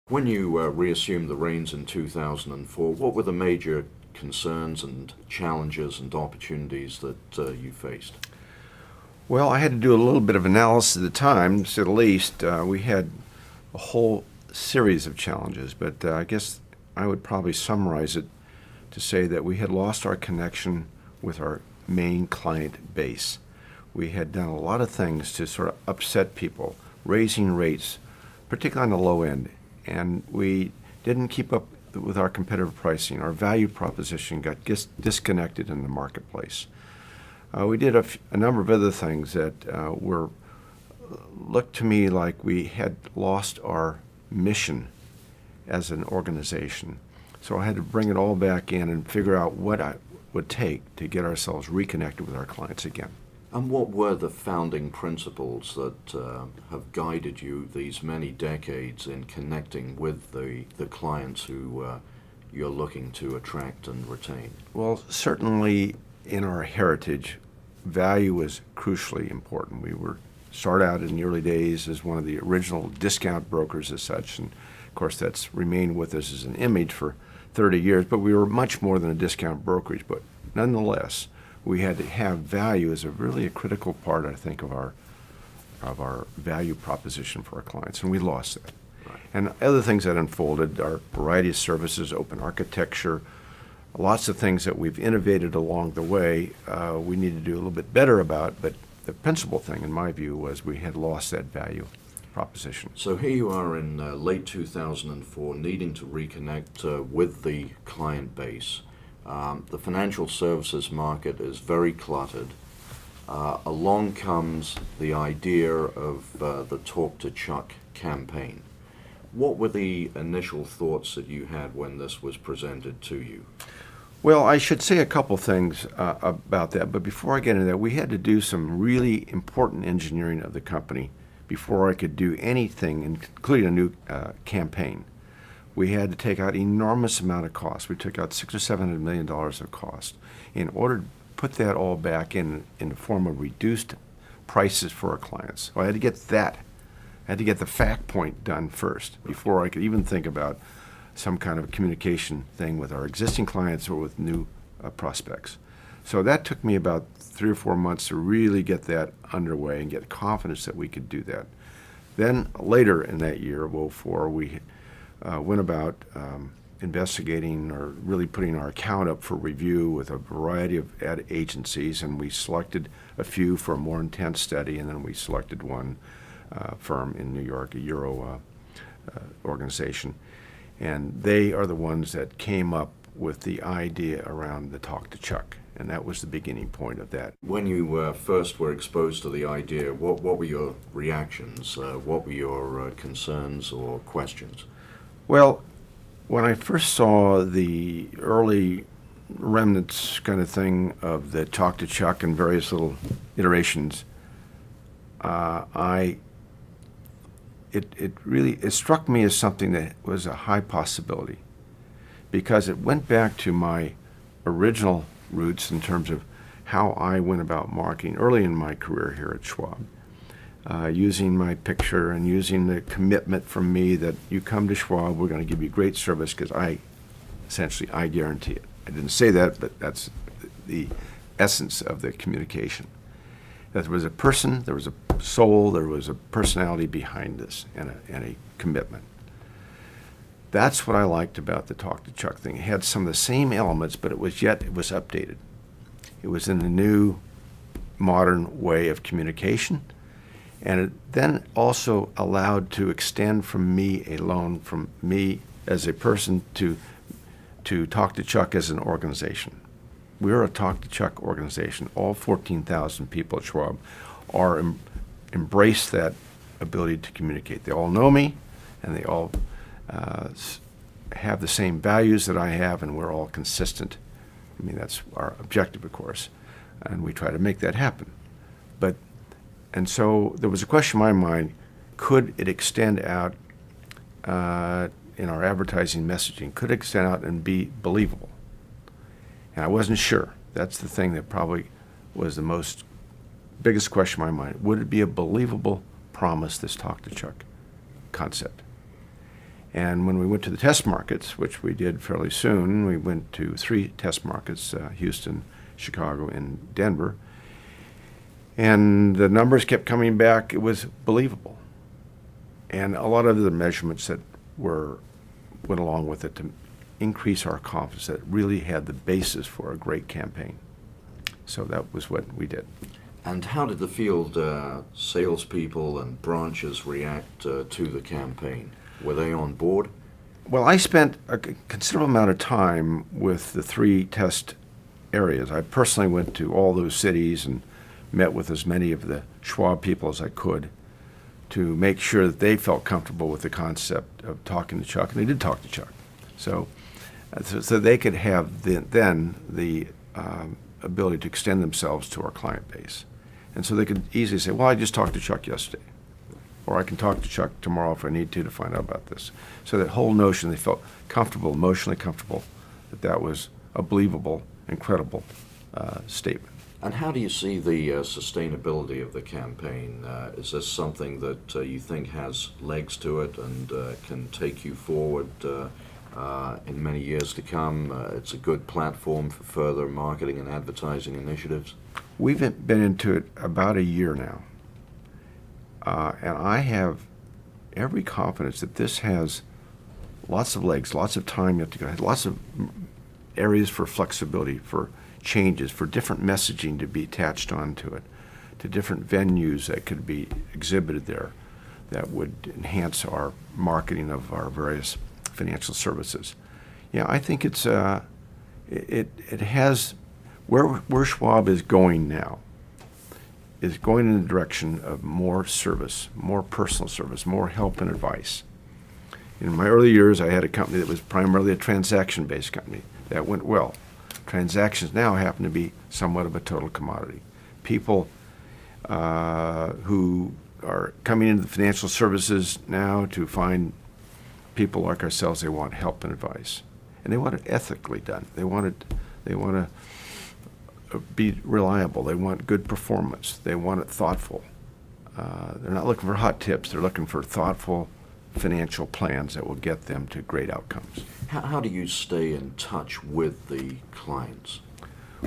When you reassumed the reins in 2004, what were the major concerns and challenges and opportunities that you faced? Well, I had to do a little bit of analysis at the time, to say the least. We had a whole series of challenges, but I guess I would probably summarize it to say that we had lost our connection with our main client base. We had done a lot of things to sort of upset people, raising rates, particularly on the low end, and we didn't keep up with our competitive pricing. Our value proposition got disconnected in the marketplace. We did a number of other things that looked to me like we had lost our mission as an organization. So I had to bring it all back in and figure out what I would take to get ourselves reconnected with our clients again. And what were the founding principles that have guided you these many decades in connecting with the clients who you're looking to attract and retain? Well, certainly in our heritage, value was crucially important. We started out in the early days as one of the original discount brokers as such, and of course that's remained with us as an image for 30 years, but we were much more than a discount brokerage. But nonetheless, we had to have value as a critical part, I think, of our value proposition for our clients, and we lost that. Right. And other things that unfolded, our variety of services, open architecture, lots of things that we've innovated along the way, we need to do a little bit better about, but the principal thing, in my view, was we had lost that value proposition. So here you are in late 2004, needing to reconnect with the client base. The financial services market is very cluttered. Along comes the idea of the Talk to Chuck campaign. What were the initial thoughts that you had when this was presented to you? Well, I should say a couple things about that, but before I get into that, we had to do some really important engineering of the company before I could do anything, including a new campaign. We had to take out an enormous amount of cost. We took out $600 or $700 million of cost in order to put that all back in the form of reduced prices for our clients. So I had to get that. I had to get the fact point done first before I could even think about some kind of communication thing with our existing clients or with new prospects. So that took me about 3 or 4 months to really get that underway and get confidence that we could do that. Then later in that year of 2004, we went about investigating or really putting our account up for review with a variety of ad agencies, and we selected a few for a more intense study, and then we selected one firm in New York, a Euro organization, and they are the ones that came up with the idea around the Talk to Chuck, and that was the beginning point of that. When you first were exposed to the idea, what were your reactions? What were your concerns or questions? Well, when I first saw the early remnants kind of thing of the Talk to Chuck and various little iterations, it struck me as something that was a high possibility, because it went back to my original roots in terms of how I went about marketing early in my career here at Schwab. Using my picture and using the commitment from me that you come to Schwab, we're going to give you great service, because I guarantee it. I didn't say that, but that's the essence of the communication. That there was a person, there was a soul, there was a personality behind this, and a commitment. That's what I liked about the Talk to Chuck thing. It had some of the same elements, but it was updated. It was in the new, modern way of communication. And it then also allowed to extend from me alone, from me as a person, to Talk to Chuck as an organization. We're a Talk to Chuck organization. All 14,000 people at Schwab embrace that ability to communicate. They all know me, and they all have the same values that I have, and we're all consistent I mean, that's our objective, of course, and we try to make that happen. And so there was a question in my mind, could it extend out in our advertising messaging? Could it extend out and be believable? And I wasn't sure. That's the thing that probably was the biggest question in my mind. Would it be a believable promise, this Talk to Chuck concept? And when we went to the test markets, which we did fairly soon, we went to 3 test markets, Houston, Chicago, and Denver. And the numbers kept coming back. It was believable. And a lot of the measurements that went along with it to increase our confidence that it really had the basis for a great campaign. So that was what we did. And how did the field salespeople and branches react to the campaign? Were they on board? Well, I spent a considerable amount of time with the 3 test areas. I personally went to all those cities and met with as many of the Schwab people as I could to make sure that they felt comfortable with the concept of talking to Chuck, and they did talk to Chuck. So they could have the ability to extend themselves to our client base. And so they could easily say, well, I just talked to Chuck yesterday, or I can talk to Chuck tomorrow if I need to find out about this. So that whole notion, they felt comfortable, emotionally comfortable, that was a believable and credible statement. And how do you see the sustainability of the campaign? Is this something that you think has legs to it and can take you forward in many years to come? It's a good platform for further marketing and advertising initiatives? We've been into it about a year now. And I have every confidence that this has lots of legs, lots of time yet to go, lots of areas for flexibility, for changes, for different messaging to be attached onto it, to different venues that could be exhibited there that would enhance our marketing of our various financial services. Yeah, I think it has, where Schwab is going now is going in the direction of more service, more personal service, more help and advice. In my early years, I had a company that was primarily a transaction-based company. That went well. Transactions now happen to be somewhat of a total commodity. People who are coming into the financial services now to find people like ourselves, they want help and advice. And they want it ethically done. They want to be reliable. They want good performance. They want it thoughtful. They're not looking for hot tips. They're looking for thoughtful financial plans that will get them to great outcomes. How do you stay in touch with the clients?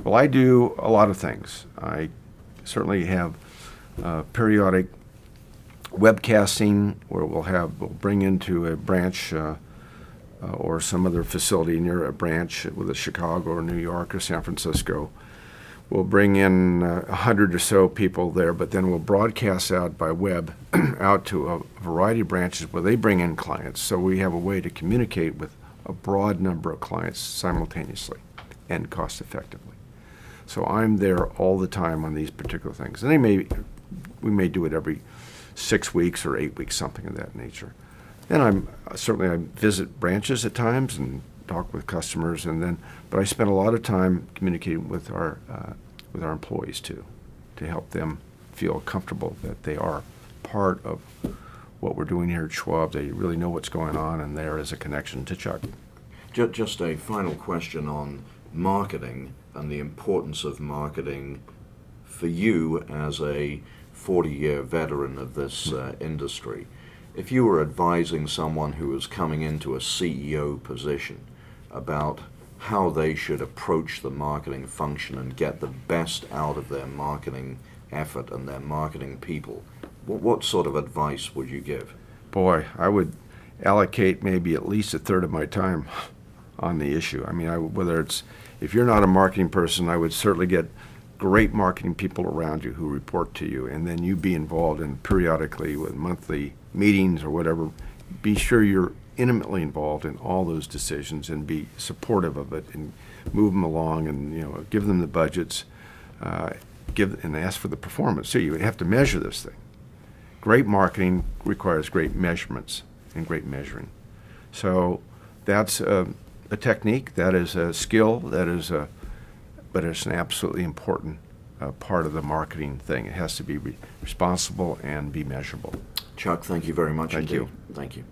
Well, I do a lot of things. I certainly have periodic webcasting where we'll bring into a branch or some other facility near a branch, whether Chicago or New York or San Francisco. We'll bring in 100 or so people there, but then we'll broadcast out by web out to a variety of branches where they bring in clients. So we have a way to communicate with a broad number of clients simultaneously and cost effectively. So I'm there all the time on these particular things. And we may do it every 6 weeks or 8 weeks, something of that nature. Then I visit branches at times and talk with customers, but I spend a lot of time communicating with our employees too, to help them feel comfortable that they are part of what we're doing here at Schwab. They really know what's going on, and there is a connection to Chuck. Just a final question on marketing and the importance of marketing for you as a 40-year veteran of this industry. If you were advising someone who was coming into a CEO position about how they should approach the marketing function and get the best out of their marketing effort and their marketing people, what sort of advice would you give? Boy, I would allocate maybe at least a third of my time on the issue. I mean, if you're not a marketing person, I would certainly get great marketing people around you who report to you, and then you be involved in periodically with monthly meetings or whatever. Be sure you're intimately involved in all those decisions and be supportive of it and move them along and give them the budgets, and ask for the technique. So you have to measure this thing. Great marketing requires great measurements and great measuring. So that's a technique, that is a skill, that is but it's an absolutely important part of the marketing thing. It has to be responsible and be measurable. Chuck, thank you very much Thank indeed. you. Thank you.